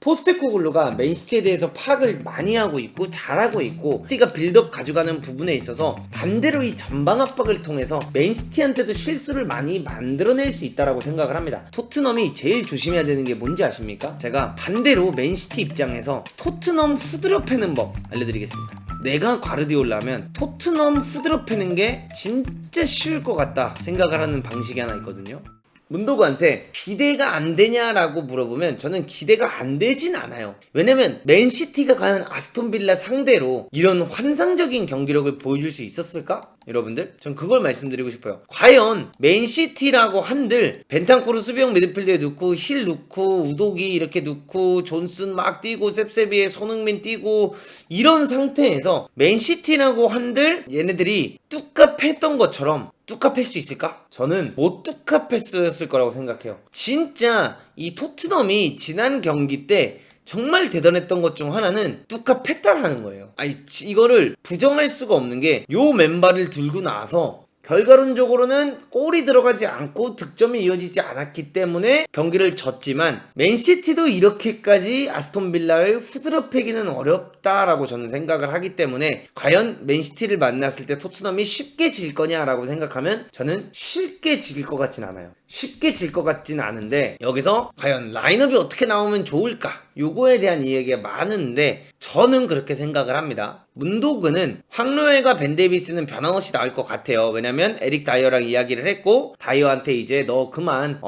포스테코글루가 맨시티에 대해서 파악을 많이 하고 있고 잘하고 있고 시티가 빌드업 가져가는 부분에 있어서 반대로 이 전방 압박을 통해서 맨시티한테도 실수를 많이 만들어낼 수 있다라고 생각을 합니다. 토트넘이 제일 조심해야 되는 게 뭔지 아십니까? 제가 반대로 맨시티 입장에서 토트넘 후드려 패는 법 알려드리겠습니다. 내가 과르디올라면 토트넘 후드려 패는 게 진짜 쉬울 것 같다 생각을 하는 방식이 하나 있거든요. 문도구한테 기대가 안 되냐라고 물어보면 저는 기대가 안 되진 않아요. 왜냐면 맨시티가 과연 아스톤빌라 상대로 이런 환상적인 경기력을 보여줄 수 있었을까? 여러분들 전 그걸 말씀드리고 싶어요. 과연 맨시티라고 한들 벤탄쿠르 수비형 미드필드에 넣고 힐 넣고 우도기 이렇게 넣고 존슨 막 뛰고 셉세비에 손흥민 뛰고 이런 상태에서 맨시티라고 한들 얘네들이 뚜깝했던 것처럼 뚜깝할 수 있을까? 저는 못 뚜깝했을 거라고 생각해요. 진짜 이 토트넘이 지난 경기 때 정말 대단했던 것 중 하나는 뚜깝했다라는 거예요. 아니 이거를 부정할 수가 없는 게 요 멤버를 들고 나서 결과론적으로는 골이 들어가지 않고 득점이 이어지지 않았기 때문에 경기를 졌지만 맨시티도 이렇게까지 아스톤빌라를 후드려 패기는 어렵다라고 저는 생각을 하기 때문에 과연 맨시티를 만났을 때 토트넘이 쉽게 질 거냐라고 생각하면 저는 쉽게 질 것 같진 않아요. 쉽게 질 것 같진 않은데 여기서 과연 라인업이 어떻게 나오면 좋을까? 요거에 대한 이야기가 많은데 저는 그렇게 생각을 합니다. 문도그는 황로엘과 벤 데이비스는 변함없이 나올 것 같아요. 왜냐면 에릭 다이어랑 이야기를 했고 다이어한테 이제 너 그만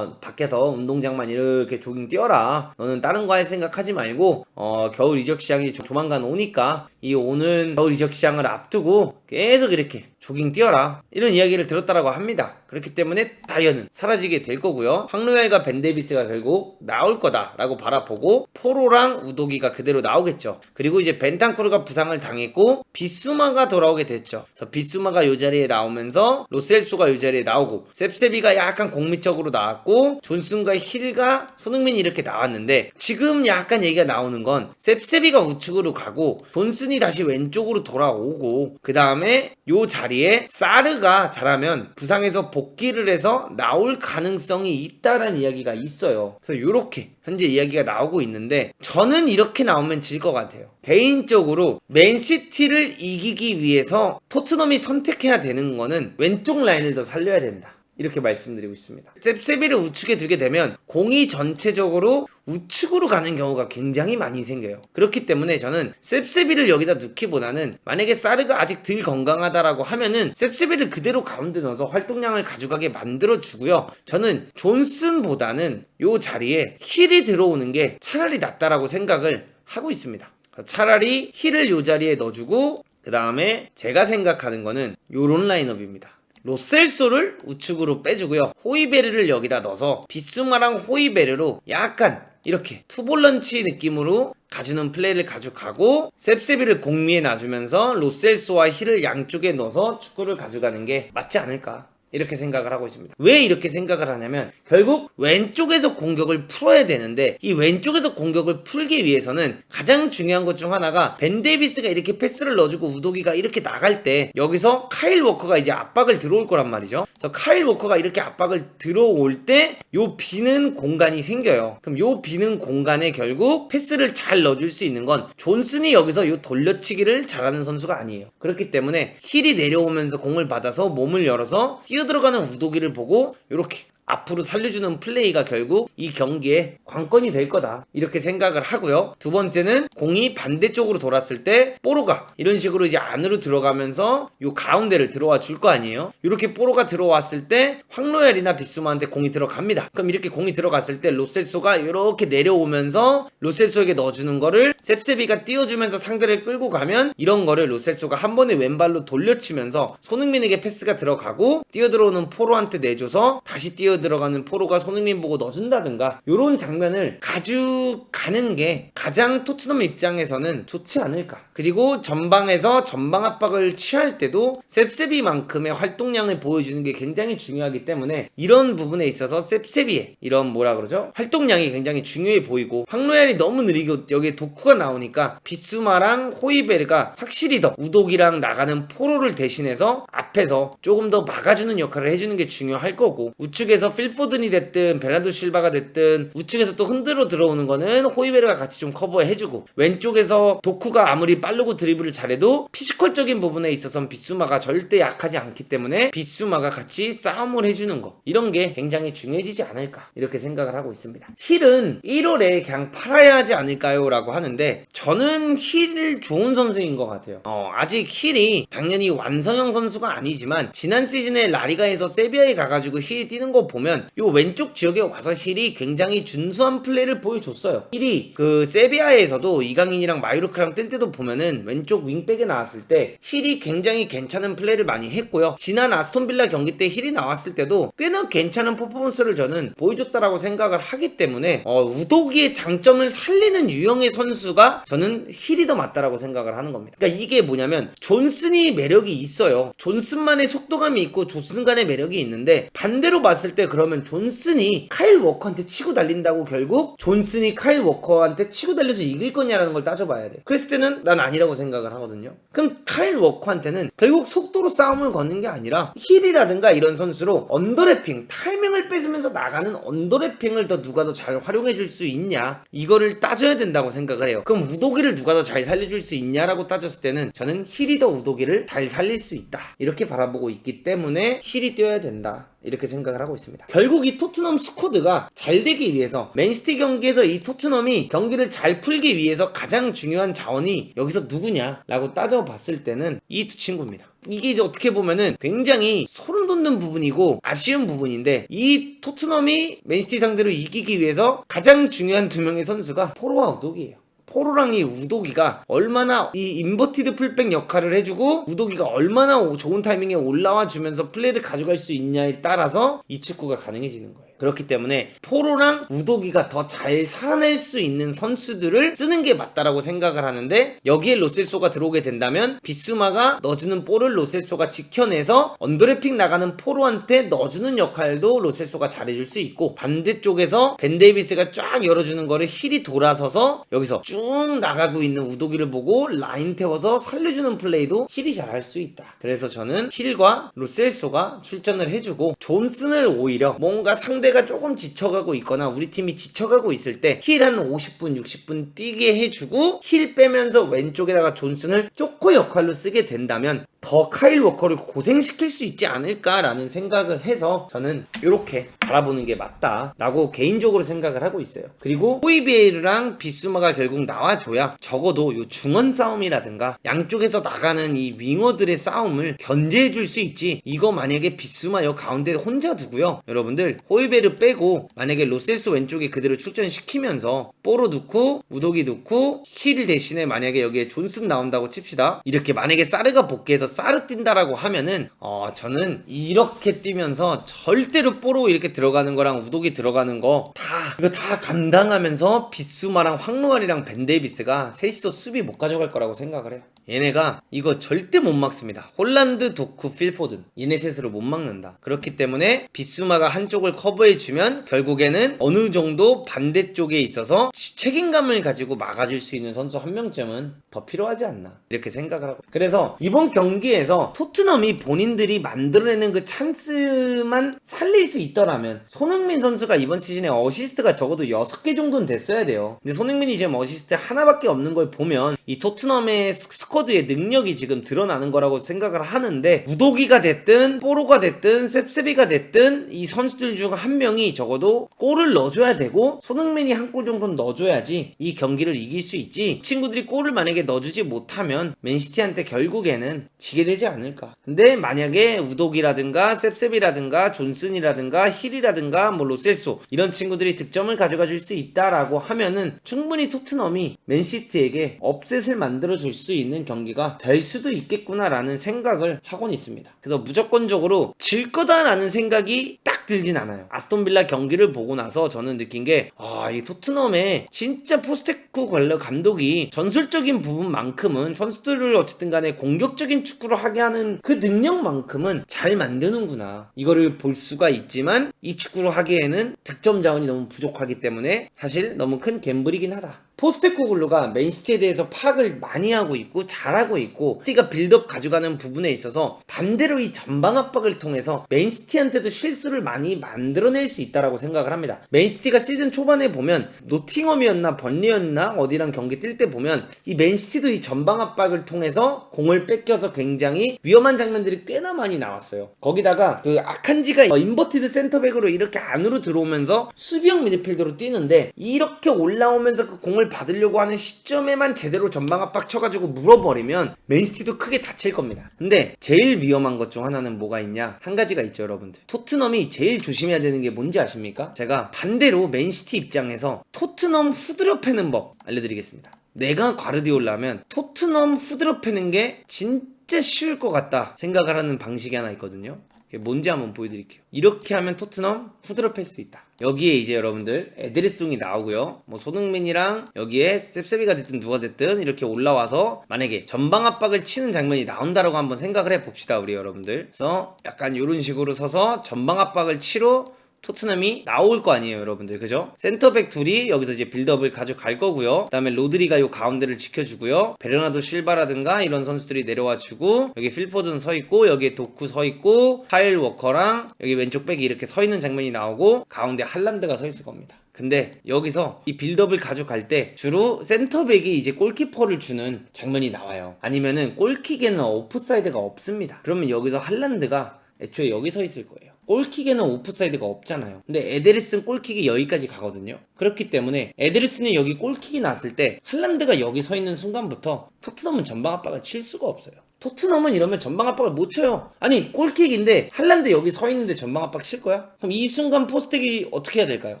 밖에서 운동장만 이렇게 조깅 뛰어라. 너는 다른 거 할 생각하지 말고 겨울 이적 시장이 조만간 오니까 이 오는 겨울 이적 시장을 앞두고 계속 이렇게 조깅 뛰어라 이런 이야기를 들었다라고 합니다. 그렇기 때문에 다이어는 사라지게 될 거고요. 황로엘과 벤 데이비스가 결국 나올 거다라고 바라보고 포로랑 우도기가 그대로 나오겠죠. 그리고 이제 벤탄쿠르가 부상을 당했고 비수마가 돌아오게 됐죠. 그래서 비수마가 이 자리에 나오면서 로셀소가 이 자리에 나오고 셉세비가 약간 공미적으로 나왔고 존슨과 힐과 손흥민이 이렇게 나왔는데 지금 약간 얘기가 나오는 건 셉세비가 우측으로 가고 존슨이 다시 왼쪽으로 돌아오고 그 다음에 요 자리에 사르가 잘하면 부상에서 복귀를 해서 나올 가능성이 있다라는 이야기가 있어요. 그래서 요렇게 현재 이야기가 나오고 있는데 저는 이렇게 나오면 질 것 같아요. 개인적으로 맨시티를 이기기 위해서 토트넘이 선택해야 되는 거는 왼쪽 라인을 더 살려야 된다. 이렇게 말씀드리고 있습니다. 셉세비를 우측에 두게 되면 공이 전체적으로 우측으로 가는 경우가 굉장히 많이 생겨요. 그렇기 때문에 저는 셉세비를 여기다 넣기보다는 만약에 사르가 아직 덜 건강하다라고 하면은 셉세비를 그대로 가운데 넣어서 활동량을 가져가게 만들어주고요. 저는 존슨보다는 요 자리에 힐이 들어오는 게 차라리 낫다라고 생각을 하고 있습니다. 차라리 힐을 요 자리에 넣어주고 그 다음에 제가 생각하는 거는 요런 라인업입니다. 로셀소를 우측으로 빼주고요. 호이베르를 여기다 넣어서 비스마랑 호이베르로 약간 이렇게 투볼런치 느낌으로 가주는 플레이를 가져가고 셉세비를 공미에 놔주면서 로셀소와 힐을 양쪽에 넣어서 축구를 가져가는 게 맞지 않을까 이렇게 생각을 하고 있습니다. 왜 이렇게 생각을 하냐면 결국 왼쪽에서 공격을 풀어야 되는데 이 왼쪽에서 공격을 풀기 위해서는 가장 중요한 것 중 하나가 벤 데이비스가 이렇게 패스를 넣어주고 우도기가 이렇게 나갈 때 여기서 카일 워커가 이제 압박을 들어올 거란 말이죠. 그래서 카일 워커가 이렇게 압박을 들어올 때 요 비는 공간이 생겨요. 그럼 요 비는 공간에 결국 패스를 잘 넣어줄 수 있는 건 존슨이 여기서 요 돌려치기를 잘하는 선수가 아니에요. 그렇기 때문에 힐이 내려오면서 공을 받아서 몸을 열어서 들어가는 우도기를 보고 이렇게 앞으로 살려주는 플레이가 결국 이 경기의 관건이 될 거다 이렇게 생각을 하고요. 두 번째는 공이 반대쪽으로 돌았을 때 뽀로가 이런 식으로 이제 안으로 들어가면서 요 가운데를 들어와 줄 거 아니에요. 이렇게 뽀로가 들어왔을 때 황로엘이나 비스마한테 공이 들어갑니다. 그럼 이렇게 공이 들어갔을 때 로셀소가 이렇게 내려오면서 로셀소에게 넣어주는 거를 셉세비가 띄워주면서 상대를 끌고 가면 이런 거를 로셀소가 한 번에 왼발로 돌려치면서 손흥민에게 패스가 들어가고 뛰어들어오는 포로한테 내줘서 다시 들어가는 포로가 손흥민 보고 넣어준다든가 이런 장면을 가져가는 게 가장 토트넘 입장에서는 좋지 않을까. 그리고 전방에서 전방 압박을 취할 때도 셉세비만큼의 활동량을 보여주는 게 굉장히 중요하기 때문에 이런 부분에 있어서 셉세비의 이런 뭐라 그러죠? 활동량이 굉장히 중요해 보이고 황로얄이 너무 느리고 여기에 도쿠가 나오니까 비수마랑 호이베르가 확실히 더 우독이랑 나가는 포로를 대신해서 앞에서 조금 더 막아주는 역할을 해주는 게 중요할 거고 우측에서 왼쪽에서 필포든이 됐든 베르나르도 실바가 됐든 우측에서 또 흔들어 들어오는 거는 호이베르가 같이 좀 커버해주고, 왼쪽에서 도쿠가 아무리 빠르고 드리블을 잘해도 피지컬적인 부분에 있어서는 비수마가 절대 약하지 않기 때문에 비수마가 같이 싸움을 해주는 거, 이런 게 굉장히 중요해지지 않을까 이렇게 생각을 하고 있습니다. 힐은 1월에 그냥 팔아야 하지 않을까요? 라고 하는데 저는 힐 좋은 선수인 것 같아요. 아직 힐이 당연히 완성형 선수가 아니지만 지난 시즌에 라리가에서 세비야에 가가지고 힐이 뛰는 거 보면 요 왼쪽 지역에 와서 힐이 굉장히 준수한 플레이를 보여줬어요. 힐이 그 세비야에서도 이강인이랑 마요르카랑 뛸 때도 보면은 왼쪽 윙백에 나왔을 때 힐이 굉장히 괜찮은 플레이를 많이 했고요. 지난 아스톤빌라 경기 때 힐이 나왔을 때도 꽤나 괜찮은 퍼포먼스를 저는 보여줬다라고 생각을 하기 때문에 우도기의 장점을 살리는 유형의 선수가 저는 힐이 더 맞다라고 생각을 하는 겁니다. 그러니까 이게 뭐냐면 존슨이 매력이 있어요. 존슨만의 속도감이 있고 존슨간의 매력이 있는데, 반대로 봤을 때 그러면 존슨이 카일 워커한테 치고 달린다고 결국 존슨이 카일 워커한테 치고 달려서 이길 거냐라는 걸 따져봐야 돼. 그랬을 때는 난 아니라고 생각을 하거든요. 그럼 카일 워커한테는 결국 속도로 싸움을 거는 게 아니라 힐이라든가 이런 선수로 언더래핑, 타이밍을 뺏으면서 나가는 언더래핑을 더 누가 더 잘 활용해 줄 수 있냐, 이거를 따져야 된다고 생각을 해요. 그럼 우도기를 누가 더 잘 살려줄 수 있냐라고 따졌을 때는 저는 힐이 더 우도기를 잘 살릴 수 있다 이렇게 바라보고 있기 때문에 힐이 뛰어야 된다 이렇게 생각을 하고 있습니다. 결국 이 토트넘 스쿼드가 잘 되기 위해서, 맨시티 경기에서 이 토트넘이 경기를 잘 풀기 위해서 가장 중요한 자원이 여기서 누구냐라고 따져봤을 때는 이 두 친구입니다. 이게 이제 어떻게 보면은 굉장히 소름 돋는 부분이고 아쉬운 부분인데, 이 토트넘이 맨시티 상대로 이기기 위해서 가장 중요한 두 명의 선수가 포로와 우도기예요. 포로랑 이 우도기가 얼마나 이 인버티드 풀백 역할을 해주고 우도기가 얼마나 좋은 타이밍에 올라와 주면서 플레이를 가져갈 수 있냐에 따라서 이 축구가 가능해지는 거예요. 그렇기 때문에 포로랑 우도기가 더 잘 살아낼 수 있는 선수들을 쓰는 게 맞다라고 생각을 하는데, 여기에 로셀소가 들어오게 된다면 비스마가 넣어주는 볼을 로셀소가 지켜내서 언더래핑 나가는 포로한테 넣어주는 역할도 로셀소가 잘해줄 수 있고, 반대쪽에서 벤 데이비스가 쫙 열어주는 거를 힐이 돌아서서 여기서 쭉 나가고 있는 우도기를 보고 라인 태워서 살려주는 플레이도 힐이 잘할 수 있다. 그래서 저는 힐과 로셀소가 출전을 해주고, 존슨을 오히려 뭔가 상대가 조금 지쳐가고 있거나 우리 팀이 지쳐가고 있을 때 힐 한 50분 60분 뛰게 해주고 힐 빼면서 왼쪽에다가 존슨을 쪼코 역할로 쓰게 된다면 더 카일 워커를 고생시킬 수 있지 않을까라는 생각을 해서 저는 이렇게 바라보는 게 맞다라고 개인적으로 생각을 하고 있어요. 그리고 호이비에르랑 비스마가 결국 나와줘야 적어도 요 중원 싸움이라든가 양쪽에서 나가는 이 윙어들의 싸움을 견제해줄 수 있지, 이거 만약에 비스마 여 가운데 혼자 두고요, 여러분들 호이베르 빼고 만약에 로셀소 왼쪽에 그대로 출전시키면서 뽀로 넣고 우도기 넣고 힐 대신에 만약에 여기에 존슨 나온다고 칩시다. 이렇게 만약에 사르가 복귀해서 사르 뛴다라고 하면은 저는 이렇게 뛰면서 절대로 뽀로 이렇게 들어가는 거랑 우독이 들어가는 거 이거 다 감당하면서 비수마랑 황로안이랑 벤 데이비스가 셋이서 수비 못 가져갈 거라고 생각을 해요. 얘네가 이거 절대 못 막습니다. 홀란드, 도쿠, 필포든 얘네 셋으로 못 막는다. 그렇기 때문에 비수마가 한쪽을 커버해주면 결국에는 어느 정도 반대쪽에 있어서 책임감을 가지고 막아줄 수 있는 선수 한 명쯤은 더 필요하지 않나 이렇게 생각을 하고, 그래서 이번 경기에서 토트넘이 본인들이 만들어내는 그 찬스만 살릴 수 있더라면, 손흥민 선수가 이번 시즌에 어시스트가 적어도 6개 정도는 됐어야 돼요. 근데 손흥민이 지금 어시스트 하나밖에 없는 걸 보면 이 토트넘의 스쿼드의 능력이 지금 드러나는 거라고 생각을 하는데, 우도기가 됐든 뽀로가 됐든 셉셉이가 됐든 이 선수들 중 한 명이 적어도 골을 넣어줘야 되고, 손흥민이 한 골 정도는 넣어줘야지 이 경기를 이길 수 있지, 친구들이 골을 만약에 넣어주지 못하면 맨시티한테 결국에는 지게 되지 않을까. 근데 만약에 우도기라든가 셉셉이라든가 존슨이라든가 힐이라든가 뭐 로셀소 이런 친구들이 득점을 가져가 줄 수 있다라고 하면은 충분히 토트넘이 맨시티에게 업셋을 만들어 줄 수 있는 경기가 될 수도 있겠구나라는 생각을 하고는 있습니다. 그래서 무조건적으로 질 거다라는 생각이 딱 들진 않아요. 아스톤빌라 경기를 보고 나서 저는 느낀 게, 이 토트넘의 진짜 포스테코 감독이 전술적인 부분만큼은 선수들을 어쨌든 간에 공격적인 축구를 하게 하는 그 능력만큼은 잘 만드는구나, 이거를 볼 수가 있지만 이 축구를 하기에는 득점 자원이 너무 부족하기 때문에 사실 너무 큰 갬블이긴 하다 포스테코글루가 맨시티에 대해서 파악을 많이 하고 있고 잘하고 있고 시티가 빌드업 가져가는 부분에 있어서 반대로 이 전방 압박을 통해서 맨시티한테도 실수를 많이 만들어낼 수 있다라고 생각을 합니다. 맨시티가 시즌 초반에 보면 노팅엄이었나 번리였나 어디랑 경기 뛸 때 보면 이 맨시티도 이 전방 압박을 통해서 공을 뺏겨서 굉장히 위험한 장면들이 꽤나 많이 나왔어요. 거기다가 그 아칸지가 인버티드 센터백으로 이렇게 안으로 들어오면서 수비형 미드필더로 뛰는데 이렇게 올라오면서 그 공을 받으려고 하는 시점에만 제대로 전방 압박 쳐가지고 물어버리면 맨시티도 크게 다칠 겁니다. 근데 제일 위험한 것 중 하나는 뭐가 있냐? 한 가지가 있죠, 여러분들. 토트넘이 제일 조심해야 되는 게 뭔지 아십니까? 제가 반대로 맨시티 입장에서 토트넘 후드려 패는 법 알려드리겠습니다. 내가 과르디올라면 토트넘 후드려 패는 게 진짜 쉬울 것 같다 생각을 하는 방식이 하나 있거든요. 뭔지 한번 보여드릴게요. 이렇게 하면 토트넘 후드려 팰 수 있다. 여기에 이제 여러분들 에드리송이 나오고요. 뭐 손흥민이랑 여기에 셉셉이가 됐든 누가 됐든 이렇게 올라와서 만약에 전방 압박을 치는 장면이 나온다라고 한번 생각을 해봅시다, 우리 여러분들. 그래서 약간 이런 식으로 서서 전방 압박을 치러 토트넘이 나올 거 아니에요, 여러분들. 그죠? 센터백 둘이 여기서 이제 빌드업을 가져갈 거고요. 그 다음에 로드리가 요 가운데를 지켜주고요. 베르나도 실바라든가 이런 선수들이 내려와 주고, 여기 필포든 서 있고, 여기에 도쿠 서 있고, 카일 워커랑 여기 왼쪽 백이 이렇게 서 있는 장면이 나오고, 가운데 할란드가 서 있을 겁니다. 근데 여기서 이 빌드업을 가져갈 때 주로 센터백이 이제 골키퍼를 주는 장면이 나와요. 아니면은 골킥에는 오프사이드가 없습니다. 그러면 여기서 할란드가 애초에 여기 서 있을 거예요. 골킥에는 오프사이드가 없잖아요. 근데 에데리슨 골킥이 여기까지 가거든요. 그렇기 때문에 에데리슨이 여기 골킥이 났을 때 할란드가 여기 서 있는 순간부터 토트넘은 전방 압박을 칠 수가 없어요. 토트넘은 이러면 전방 압박을 못 쳐요. 아니 골킥인데 할란드 여기 서 있는데 전방 압박 칠 거야? 그럼 이 순간 포스텍이 어떻게 해야 될까요?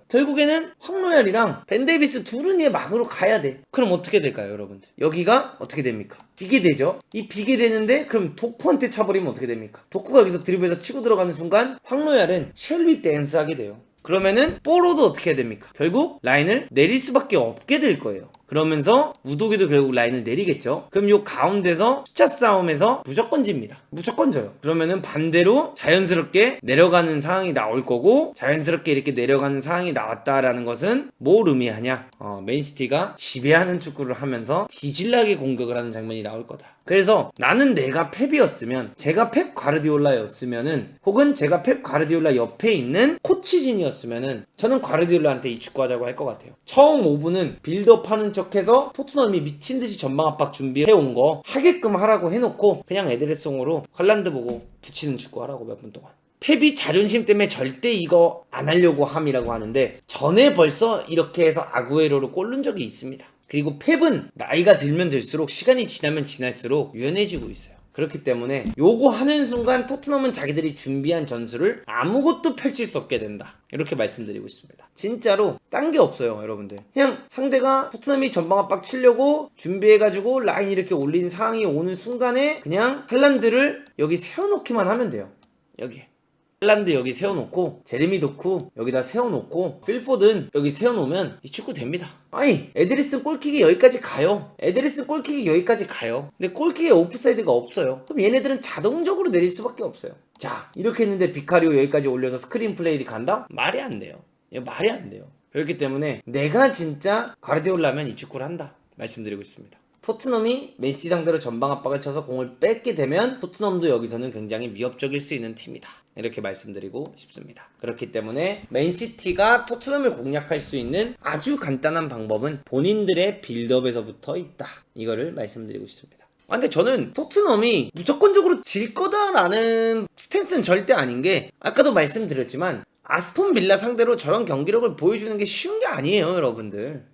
결국에는 황로얄이랑 벤 데이비스 둘은 얘 막으로 가야 돼. 그럼 어떻게 될까요, 여러분들? 여기가 어떻게 됩니까? 비게 되죠. 이 비게 되는데 그럼 도쿠한테 차버리면 어떻게 됩니까? 도쿠가 여기서 드리블해서 치고 들어가는 순간 황로얄은 쉘리 댄스 하게 돼요. 그러면은 뽀로도 어떻게 해야 됩니까? 결국 라인을 내릴 수밖에 없게 될 거예요. 그러면서 우도기도 결국 라인을 내리겠죠. 그럼 요 가운데서 숫자 싸움에서 무조건 집니다. 무조건 져요. 그러면은 반대로 자연스럽게 내려가는 상황이 나올 거고, 자연스럽게 이렇게 내려가는 상황이 나왔다라는 것은 뭘 의미하냐? 맨시티가 지배하는 축구를 하면서 뒤질나게 공격을 하는 장면이 나올 거다. 그래서 나는 내가 펩이었으면, 제가 펩 과르디올라였으면은, 혹은 제가 펩 과르디올라 옆에 있는 코치진이었으면은 저는 과르디올라한테 이 축구 하자고 할 것 같아요. 처음 5분은 빌드업하는 척해서 토트넘이 미친듯이 전방 압박 준비해온 거 하게끔 하라고 해놓고 그냥 에드레송으로 헐란드 보고 붙이는 축구 하라고 몇 분 동안. 펩이 자존심 때문에 절대 이거 안 하려고 함이라고 하는데 전에 벌써 이렇게 해서 아구에로로 골 넣은 적이 있습니다. 그리고 펩은 나이가 들면 들수록, 시간이 지나면 지날수록 유연해지고 있어요. 그렇기 때문에 요거 하는 순간 토트넘은 자기들이 준비한 전술을 아무것도 펼칠 수 없게 된다. 이렇게 말씀드리고 있습니다. 진짜로 딴 게 없어요, 여러분들. 그냥 상대가 토트넘이 전방 압박 치려고 준비해가지고 라인 이렇게 올린 상황이 오는 순간에 그냥 할란드를 여기 세워놓기만 하면 돼요. 여기 할란드 여기 세워놓고, 제레미 도쿠 여기다 세워놓고, 필포든 여기 세워놓으면 이 축구 됩니다. 아니 에드리슨 골킥이 여기까지 가요. 에드리슨 골킥이 여기까지 가요. 근데 골킥에 오프사이드가 없어요. 그럼 얘네들은 자동적으로 내릴 수밖에 없어요. 자, 이렇게 했는데 비카리오 여기까지 올려서 스크린 플레이를 간다? 말이 안 돼요. 이거 말이 안 돼요. 그렇기 때문에 내가 진짜 과르디올라면 이 축구를 한다 말씀드리고 있습니다. 토트넘이 맨시티 상대로 전방 압박을 쳐서 공을 뺏게 되면 토트넘도 여기서는 굉장히 위협적일 수 있는 팀이다. 이렇게 말씀드리고 싶습니다. 그렇기 때문에 맨시티가 토트넘을 공략할 수 있는 아주 간단한 방법은 본인들의 빌드업에서부터 있다. 이거를 말씀드리고 싶습니다. 근데 저는 토트넘이 무조건적으로 질 거다라는 스탠스는 절대 아닌 게, 아까도 말씀드렸지만 아스톤 빌라 상대로 저런 경기력을 보여주는 게 쉬운 게 아니에요, 여러분들.